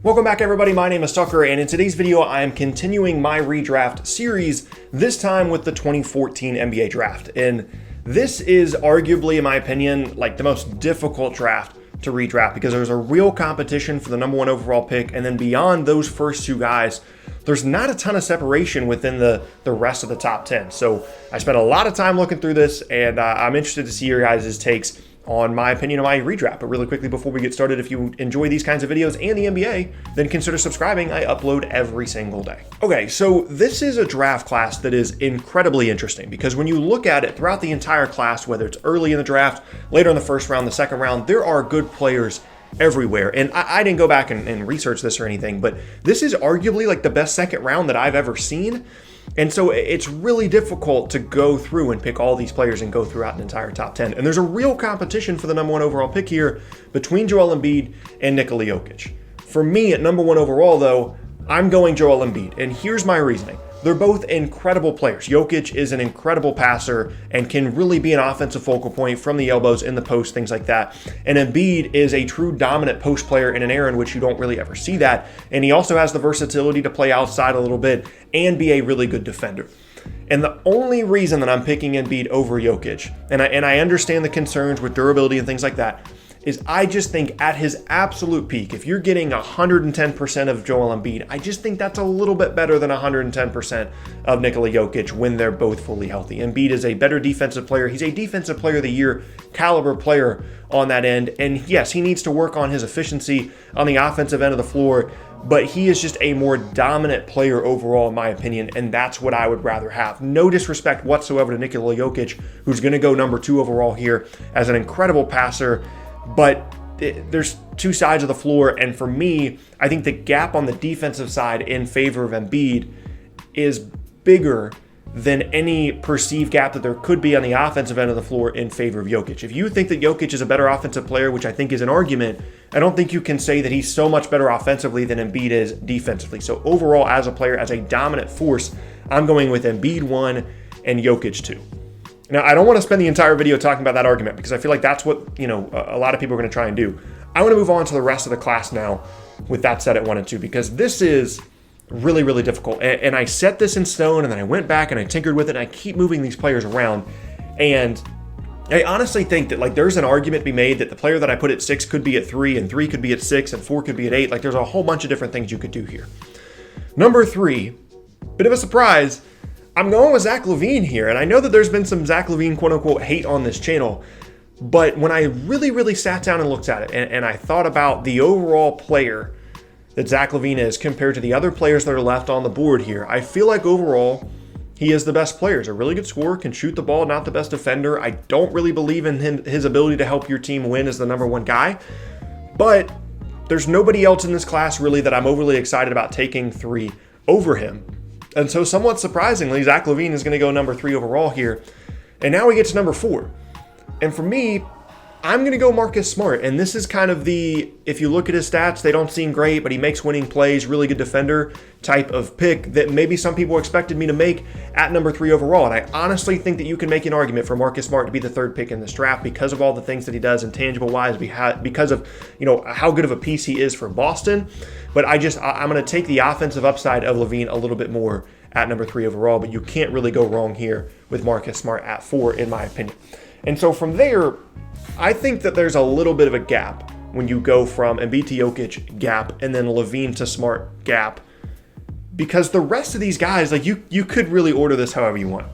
Welcome back, everybody. My name is Tucker, and in today's video, I am continuing my redraft series, this time with the 2014 NBA draft. And this is arguably, in my opinion, like the most difficult draft to redraft because there's a real competition for the number one overall pick. And then beyond those first two guys, there's not a ton of separation within the rest of the top 10. So I spent a lot of time looking through this, and I'm interested to see your guys' takes on my opinion of my redraft. But really quickly before we get started, if you enjoy these kinds of videos and the NBA, then consider subscribing. I upload every single day. Okay, so this is a draft class that is incredibly interesting because when you look at it throughout the entire class, whether it's early in the draft, later in the first round, the second round, there are good players everywhere. And I didn't go back and research this or anything, but this is arguably like the best second round that I've ever seen. And so it's really difficult to go through and pick all these players and go throughout an entire top 10. And there's a real competition for the number one overall pick here between Joel Embiid and Nikola Jokic. For me, at number one overall, though, I'm going Joel Embiid. And here's my reasoning. They're both incredible players. Jokic is an incredible passer and can really be an offensive focal point from the elbows, in the post, things like that. And Embiid is a true dominant post player in an era in which you don't really ever see that. And he also has the versatility to play outside a little bit and be a really good defender. And the only reason that I'm picking Embiid over Jokic, and I understand the concerns with durability and things like that, is I just think at his absolute peak, if you're getting 110% of Joel Embiid, I just think that's a little bit better than 110% of Nikola Jokic when they're both fully healthy. Embiid is a better defensive player. He's a defensive player of the year caliber player on that end. And yes, he needs to work on his efficiency on the offensive end of the floor, but he is just a more dominant player overall, in my opinion, and that's what I would rather have. No disrespect whatsoever to Nikola Jokic, who's going to go number 2 overall here as an incredible passer. But there's two sides of the floor, and for me, I think the gap on the defensive side in favor of Embiid is bigger than any perceived gap that there could be on the offensive end of the floor in favor of Jokic. If you think that Jokic is a better offensive player, which I think is an argument, I don't think you can say that he's so much better offensively than Embiid is defensively. So overall, as a player, as a dominant force, I'm going with Embiid 1 and Jokic 2. Now, I don't want to spend the entire video talking about that argument because I feel like that's what, a lot of people are going to try and do. I want to move on to the rest of the class now with that set at 1 and 2 because this is really, really difficult. And I set this in stone and then I went back and I tinkered with it and I keep moving these players around. And I honestly think that there's an argument to be made that the player that I put at 6 could be at 3 and 3 could be at 6 and 4 could be at 8. There's a whole bunch of different things you could do here. Number 3, bit of a surprise, I'm going with Zach Lavine here, and I know that there's been some Zach Lavine quote-unquote hate on this channel, but when I really, really sat down and looked at it, and I thought about the overall player that Zach Lavine is compared to the other players that are left on the board here, I feel like overall he is the best player. He's a really good scorer, can shoot the ball, not the best defender. I don't really believe in his ability to help your team win as the number 1 guy, but there's nobody else in this class really that I'm overly excited about taking 3 over him. And so somewhat surprisingly, Zach Lavine is going to go number 3 overall here. And now we get to number 4. And for me, I'm going to go Marcus Smart. And this is kind of if you look at his stats, they don't seem great, but he makes winning plays, really good defender type of pick that maybe some people expected me to make at number 3 overall. And I honestly think that you can make an argument for Marcus Smart to be the 3rd pick in this draft because of all the things that he does intangible-wise, because of how good of a piece he is for Boston. But I'm going to take the offensive upside of Lavine a little bit more at number 3 overall, but you can't really go wrong here with Marcus Smart at 4, in my opinion. And so from there, I think that there's a little bit of a gap when you go from Embiid to Jokic gap and then Lavine to Smart gap, because the rest of these guys, you could really order this however you want.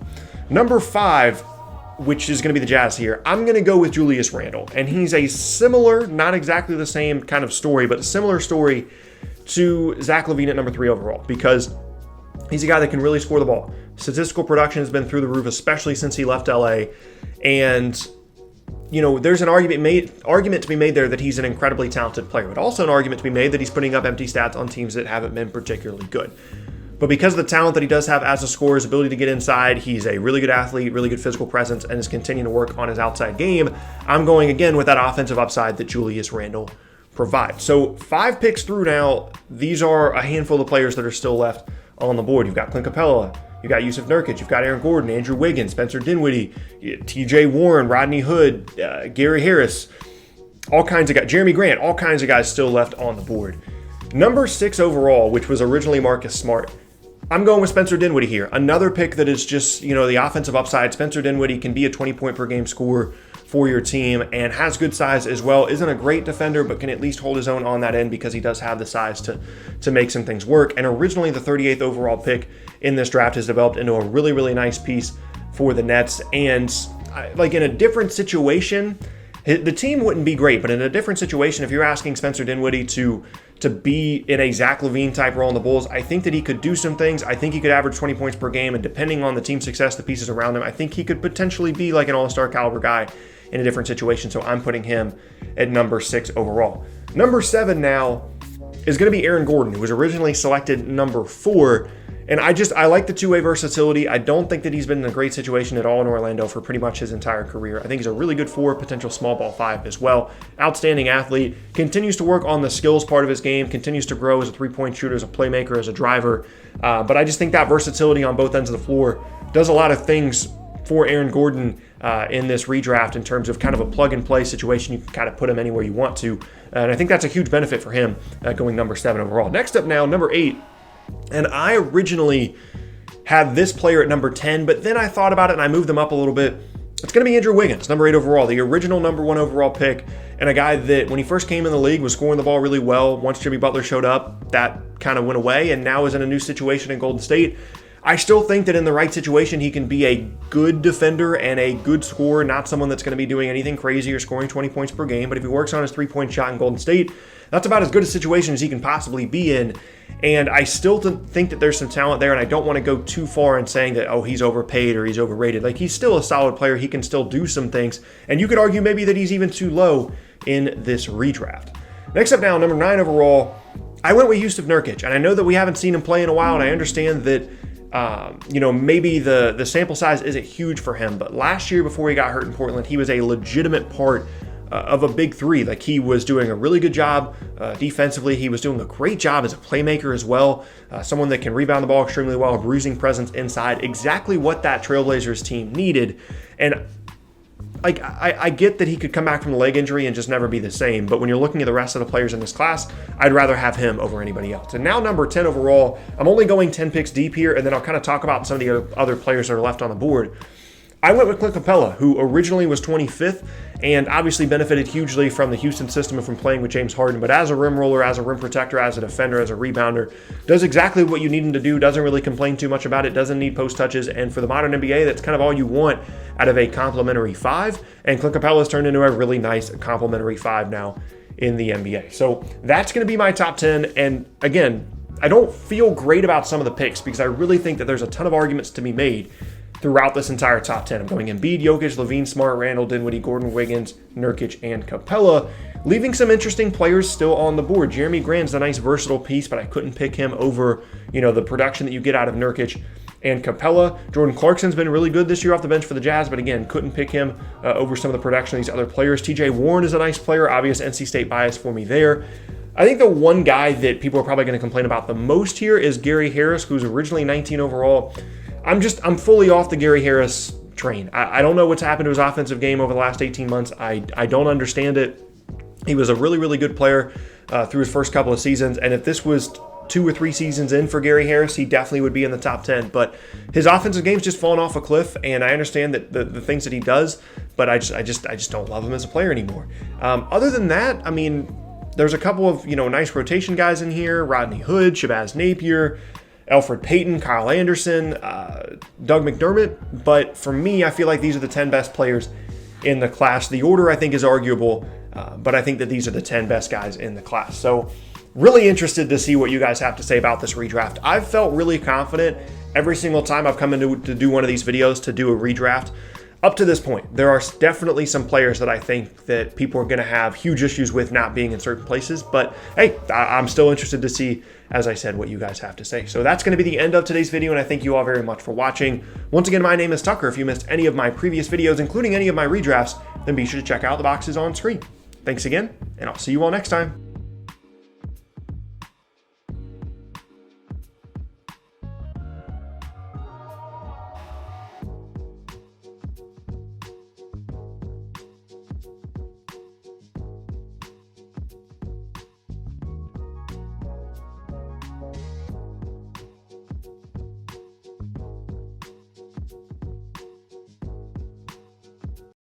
Number 5, which is going to be the Jazz here, I'm going to go with Julius Randle, and he's a similar, not exactly the same kind of story, but a similar story to Zach Lavine at number 3 overall, because he's a guy that can really score the ball. Statistical production has been through the roof, especially since he left LA. And, there's an argument to be made there that he's an incredibly talented player, but also an argument to be made that he's putting up empty stats on teams that haven't been particularly good. But because of the talent that he does have as a scorer, his ability to get inside, he's a really good athlete, really good physical presence, and is continuing to work on his outside game. I'm going again with that offensive upside that Julius Randle provides. So 5 picks through now, these are a handful of players that are still left on the board. You've got Clint Capela, you've got Jusuf Nurkic, you've got Aaron Gordon, Andrew Wiggins, Spencer Dinwiddie, TJ Warren, Rodney Hood, Gary Harris, all kinds of guys, Jeremy Grant, all kinds of guys still left on the board. Number 6 overall, which was originally Marcus Smart, I'm going with Spencer Dinwiddie here. Another pick that is just, the offensive upside. Spencer Dinwiddie can be a 20-point-per-game scorer for your team and has good size as well. Isn't a great defender, but can at least hold his own on that end because he does have the size to make some things work. And originally the 38th overall pick in this draft has developed into a really, really nice piece for the Nets. And like in a different situation, the team wouldn't be great, but in a different situation, if you're asking Spencer Dinwiddie to be in a Zach Lavine type role in the Bulls, I think that he could do some things. I think he could average 20 points per game, and depending on the team success, the pieces around him, I think he could potentially be like an all-star caliber guy in a different situation. So I'm putting him at number 6 overall. Number 7 now is going to be Aaron Gordon, who was originally selected number 4. And I like the two-way versatility. I don't think that he's been in a great situation at all in Orlando for pretty much his entire career. I think he's a really good 4, potential small ball 5 as well. Outstanding athlete, continues to work on the skills part of his game, continues to grow as a three-point shooter, as a playmaker, as a driver. But I just think that versatility on both ends of the floor does a lot of things for Aaron Gordon in this redraft in terms of kind of a plug-and-play situation. You can kind of put him anywhere you want to. And I think that's a huge benefit for him going number 7 overall. Next up now, number 8. And I originally had this player at number 10, but then I thought about it and I moved them up a little bit. It's going to be Andrew Wiggins, number 8 overall, the original number 1 overall pick, and a guy that when he first came in the league was scoring the ball really well. Once Jimmy Butler showed up, that kind of went away and now is in a new situation in Golden State. I still think that in the right situation, he can be a good defender and a good scorer, not someone that's going to be doing anything crazy or scoring 20 points per game. But if he works on his three-point shot in Golden State, that's about as good a situation as he can possibly be in. And I still think that there's some talent there, and I don't want to go too far in saying that, oh, he's overpaid or he's overrated. Like, he's still a solid player. He can still do some things. And you could argue maybe that he's even too low in this redraft. Next up now, number 9 overall, I went with Jusuf Nurkic. And I know that we haven't seen him play in a while, and I understand that maybe the sample size isn't huge for him, but last year before he got hurt in Portland, he was a legitimate part of a big 3. Like, he was doing a really good job defensively. He was doing a great job as a playmaker as well. Someone that can rebound the ball extremely well, bruising presence inside, exactly what that Trailblazers team needed. And like, I get that he could come back from the leg injury and just never be the same, but when you're looking at the rest of the players in this class, I'd rather have him over anybody else. And now number 10 overall, I'm only going 10 picks deep here, and then I'll kind of talk about some of the other players that are left on the board. I went with Clint Capela, who originally was 25th and obviously benefited hugely from the Houston system and from playing with James Harden, but as a rim roller, as a rim protector, as a defender, as a rebounder, does exactly what you need him to do, doesn't really complain too much about it, doesn't need post touches, and for the modern NBA, that's kind of all you want out of a complimentary 5, and Clint Capela has turned into a really nice complimentary 5 now in the NBA. So that's going to be my top 10, and again, I don't feel great about some of the picks because I really think that there's a ton of arguments to be made throughout this entire top 10. I'm going Embiid, Jokic, Lavine, Smart, Randle, Dinwiddie, Gordon, Wiggins, Nurkic, and Capela, leaving some interesting players still on the board. Jeremy Grant's a nice versatile piece, but I couldn't pick him over, the production that you get out of Nurkic and Capela. Jordan Clarkson's been really good this year off the bench for the Jazz, but again, couldn't pick him over some of the production of these other players. TJ Warren is a nice player, obvious NC State bias for me there. I think the one guy that people are probably going to complain about the most here is Gary Harris, who's originally 19 overall. I'm fully off the Gary Harris train. I don't know what's happened to his offensive game over the last 18 months. I don't understand it. He was a really, really good player through his first couple of seasons. And if this was 2 or 3 seasons in for Gary Harris, he definitely would be in the top 10. But his offensive game's just fallen off a cliff. And I understand that the things that he does, but I just don't love him as a player anymore. Other than that, I mean, there's a couple of, nice rotation guys in here. Rodney Hood, Shabazz Napier, Elfrid Payton, Kyle Anderson, Doug McDermott. But for me, I feel like these are the 10 best players in the class. The order, I think, is arguable, but I think that these are the 10 best guys in the class. So really interested to see what you guys have to say about this redraft. I've felt really confident every single time I've come in to do one of these videos to do a redraft. Up to this point, there are definitely some players that I think that people are going to have huge issues with not being in certain places. But hey, I'm still interested to see, as I said, what you guys have to say. So that's going to be the end of today's video, and I thank you all very much for watching. Once again, my name is Tucker. If you missed any of my previous videos, including any of my redrafts, then be sure to check out the boxes on screen. Thanks again, and I'll see you all next time.